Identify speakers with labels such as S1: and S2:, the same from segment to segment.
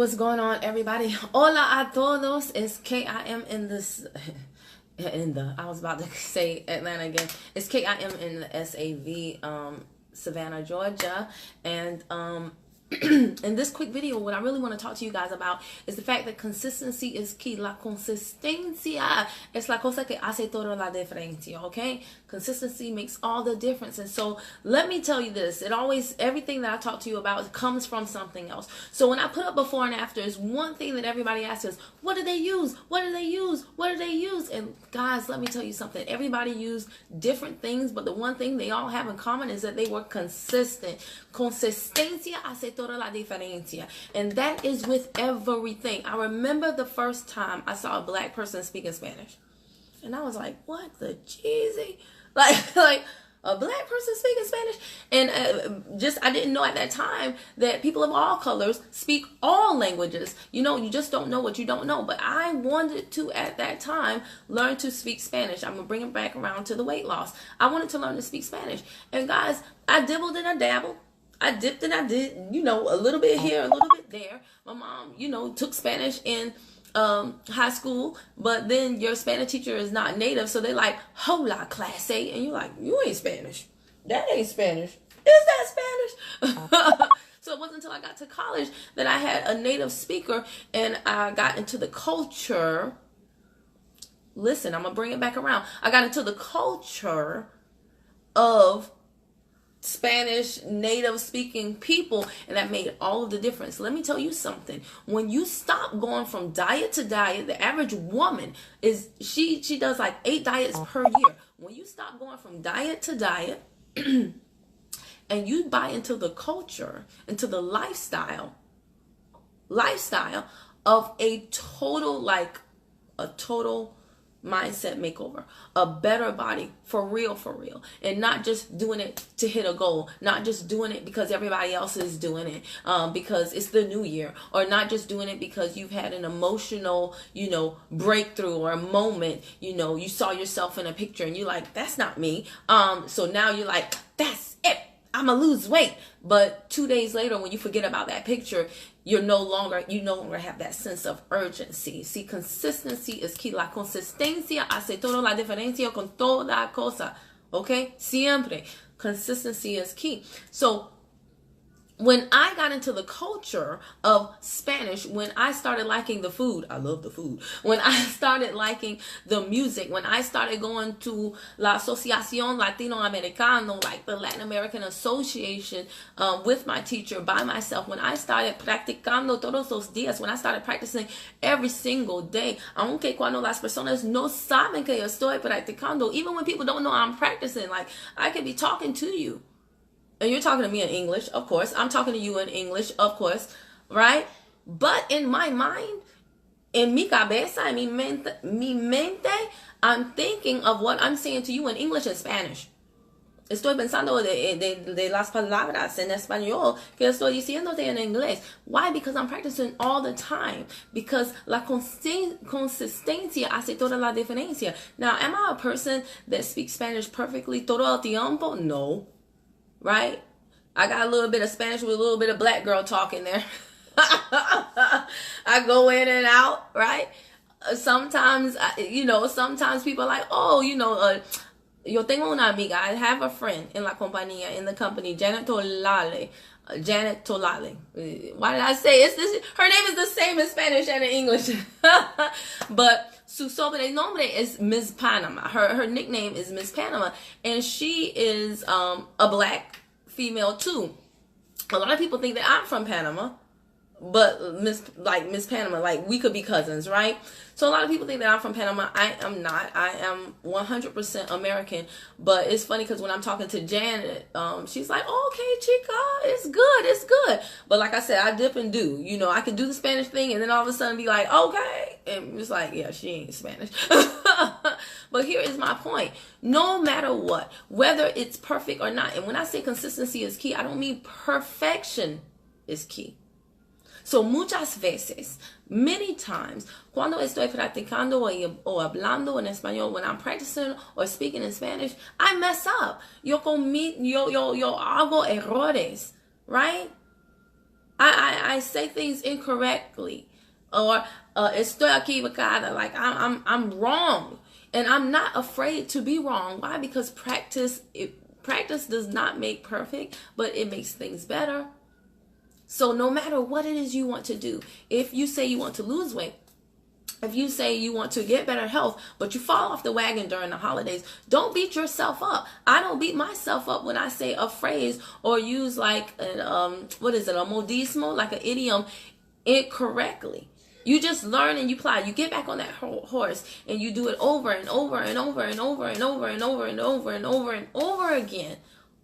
S1: what's going on, everybody? Hola a todos. It's KIM in this, I was about to say Atlanta again. It's KIM in the SAV, Savannah, Georgia. And in this quick video, what I really want to talk to you guys about is the fact that consistency is key. La consistencia es la cosa que hace toda la diferencia, okay? Consistency makes all the difference. And so let me tell you this, everything that I talk to you about comes from something else. So when I put up before and after, is one thing that everybody asks is, what do they use? What do they use? What do they use? And guys, let me tell you something. Everybody used different things, but the one thing they all have in common is that they were consistent. Consistencia hace toda la diferencia. And that is with everything. I remember the first time I saw a black person speaking Spanish. And I was like, what the cheesy? Like a black person speaking Spanish. And I didn't know at that time that people of all colors speak all languages. You know, you just don't know what you don't know. But I wanted to, at that time, learn to speak Spanish. I'm going to bring it back around to the weight loss. I wanted to learn to speak Spanish. And guys, I dibbled and I dabbled. I dipped and I did, a little bit here, a little bit there. My mom, took Spanish in high school, but then your Spanish teacher is not native, so they're like, hola, clase, and you're like, you ain't Spanish. That ain't Spanish. Is that Spanish? So it wasn't until I got to college that I had a native speaker, and I got into the culture. Listen, I'm going to bring it back around. I got into the culture of Spanish native speaking people, and that made all of the difference. Let me tell you something. When you stop going from diet to diet, the average woman she does like 8 diets per year. When you stop going from diet to diet and you buy into the culture, into the lifestyle of a total mindset makeover, a better body for real, and not just doing it to hit a goal, not just doing it because everybody else is doing it, because it's the new year, or not just doing it because you've had an emotional, breakthrough or a moment, you saw yourself in a picture and you're like, that's not me. So now you're like, that's it. I'm gonna lose weight. But 2 days later, when you forget about that picture, you no longer have that sense of urgency. See, consistency is key. La consistencia hace toda la diferencia con toda cosa. Okay? Siempre. Consistency is key. So when I got into the culture of Spanish, when I started liking the food, I love the food. When I started liking the music, when I started going to La Asociación Latinoamericano, like the Latin American Association, with my teacher, by myself, when I started practicando todos los días, when I started practicing every single day, aunque cuando las personas no saben que yo estoy practicando, even when people don't know I'm practicing, like I could be talking to you. And you're talking to me in English, of course. I'm talking to you in English, of course, right? But in my mind, en mi cabeza, en mi mente, I'm thinking of what I'm saying to you in English and Spanish. Estoy pensando de las palabras en español que estoy diciéndote en inglés. Why? Because I'm practicing all the time. Because la consistencia hace toda la diferencia. Now, am I a person that speaks Spanish perfectly todo el tiempo? No. Right? I got a little bit of Spanish with a little bit of black girl talk in there. I go in and out, right? Sometimes, sometimes people are like, oh, yo tengo una amiga. I have a friend in la compañía, in the company, Janet Tolale. Why did I say it? Her name is the same in Spanish and in English. But su sobrenombre is Miss Panama. Her nickname is Miss Panama. And she is a black female too. A lot of people think that I'm from Panama. But Miss Panama, like we could be cousins, right? So a lot of people think that I'm from Panama. I am not. I am 100% American. But it's funny because when I'm talking to Janet, she's like, okay, chica, it's good. But like I said, I dip and do. I can do the Spanish thing and then all of a sudden be like, okay. And it's like, yeah, she ain't Spanish. But here is my point. No matter what, whether it's perfect or not, and when I say consistency is key, I don't mean perfection is key. So muchas veces, many times, cuando estoy practicando o hablando en español, when I'm practicing or speaking in Spanish, I mess up. Yo hago errores, right? I I say things incorrectly, or estoy equivocada, like I'm wrong, and I'm not afraid to be wrong. Why? Because practice does not make perfect, but it makes things better. So no matter what it is you want to do, if you say you want to lose weight, if you say you want to get better health, but you fall off the wagon during the holidays, don't beat yourself up. I don't beat myself up when I say a phrase or use like an, a modismo, like an idiom, incorrectly. You just learn and you apply. You get back on that horse and you do it over and over and over and over and over and over and over and over and over again.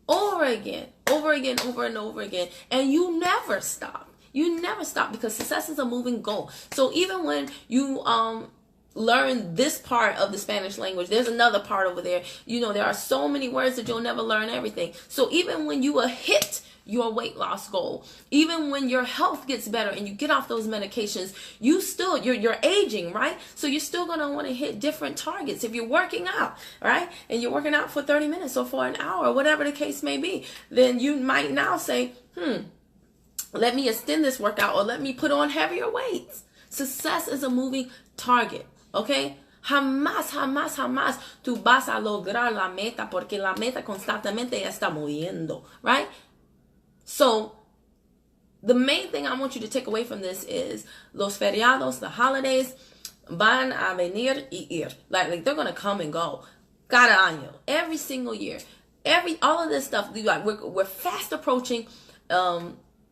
S1: Over again, over and over again. And you never stop. You never stop, because success is a moving goal. So even when you learn this part of the Spanish language, there's another part over there. You know, there are so many words that you'll never learn everything. So even when you will hit your weight loss goal, even when your health gets better and you get off those medications, you're aging, right? So you're still going to want to hit different targets. If you're working out, right, and you're working out for 30 minutes or for an hour or whatever the case may be, then you might now say, let me extend this workout, or let me put on heavier weights. Success is a moving target, okay? Jamás tú vas a lograr la meta, porque la meta constantemente está moviendo, right? So the main thing I want you to take away from this is los feriados, the holidays, van a venir y ir. Like they're going to come and go. Cada año, every single year. All of this stuff, like we're fast approaching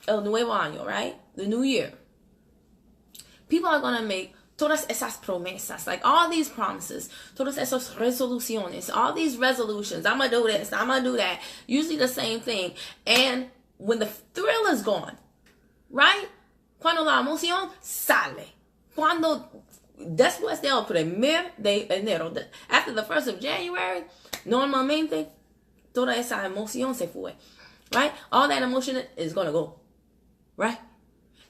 S1: El Nuevo Año, right? The new year. People are going to make todas esas promesas, like all these promises, todas esas resoluciones, all these resolutions. I'm going to do this, I'm going to do that. Usually the same thing. And when the thrill is gone, right? Cuando la emoción sale. Cuando después del 1 de enero, after the 1st of January, normalmente toda esa emoción se fue, right? All that emotion is going to go. Right?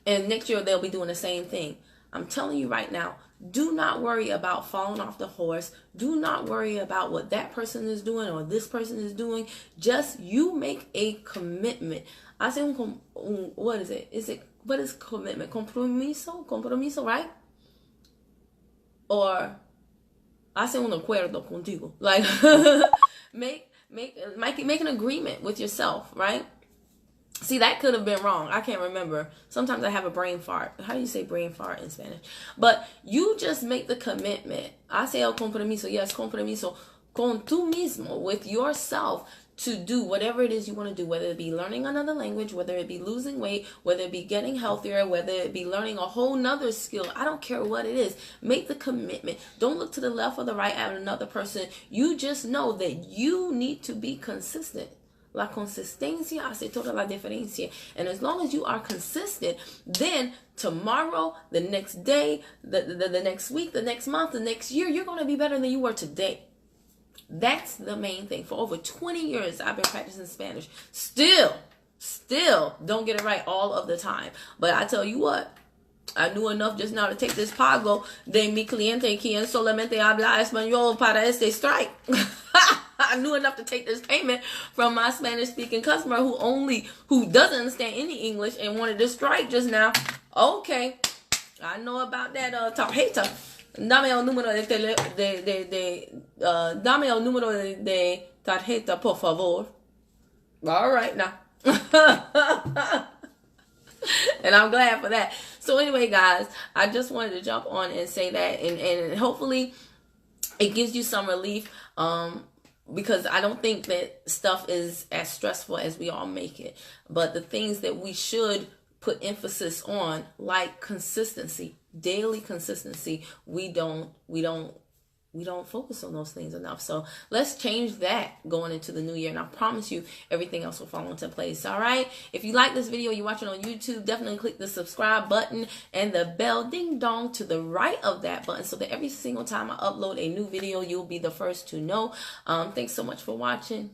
S1: And next year they'll be doing the same thing. I'm telling you right now, do not worry about falling off the horse. Do not worry about what that person is doing or this person is doing. Just you make a commitment. I say, what is it? What is commitment? Compromiso, right? Or I say un acuerdo contigo. Like make an agreement with yourself, right? See, that could have been wrong. I can't remember. Sometimes I have a brain fart. How do you say brain fart in Spanish? But you just make the commitment. I say el compromiso. Yes, compromiso. Con tú mismo, with yourself, to do whatever it is you want to do, whether it be learning another language, whether it be losing weight, whether it be getting healthier, whether it be learning a whole nother skill. I don't care what it is. Make the commitment. Don't look to the left or the right at another person. You just know that you need to be consistent. La consistencia hace toda la diferencia. And as long as you are consistent, then tomorrow, the next day, the next week, the next month, the next year, you're going to be better than you were today. That's the main thing. For over 20 years, I've been practicing Spanish. Still don't get it right all of the time. But I tell you what, I knew enough just now to take this pago de mi cliente quien solamente habla español para este strike. I knew enough to take this payment from my Spanish-speaking customer who doesn't understand any English and wanted to strike just now. Okay, I know about that tarjeta. Dame el número dame el número de tarjeta, por favor. All right now. And I'm glad for that. So anyway, guys, I just wanted to jump on and say that, and hopefully it gives you some relief. Because I don't think that stuff is as stressful as we all make it. But the things that we should put emphasis on, like consistency, daily consistency, we don't focus on those things enough. So let's change that going into the new year. And I promise you everything else will fall into place. All right. If you like this video, you're watching on YouTube, definitely click the subscribe button and the bell ding dong to the right of that button so that every single time I upload a new video, you'll be the first to know. Thanks so much for watching.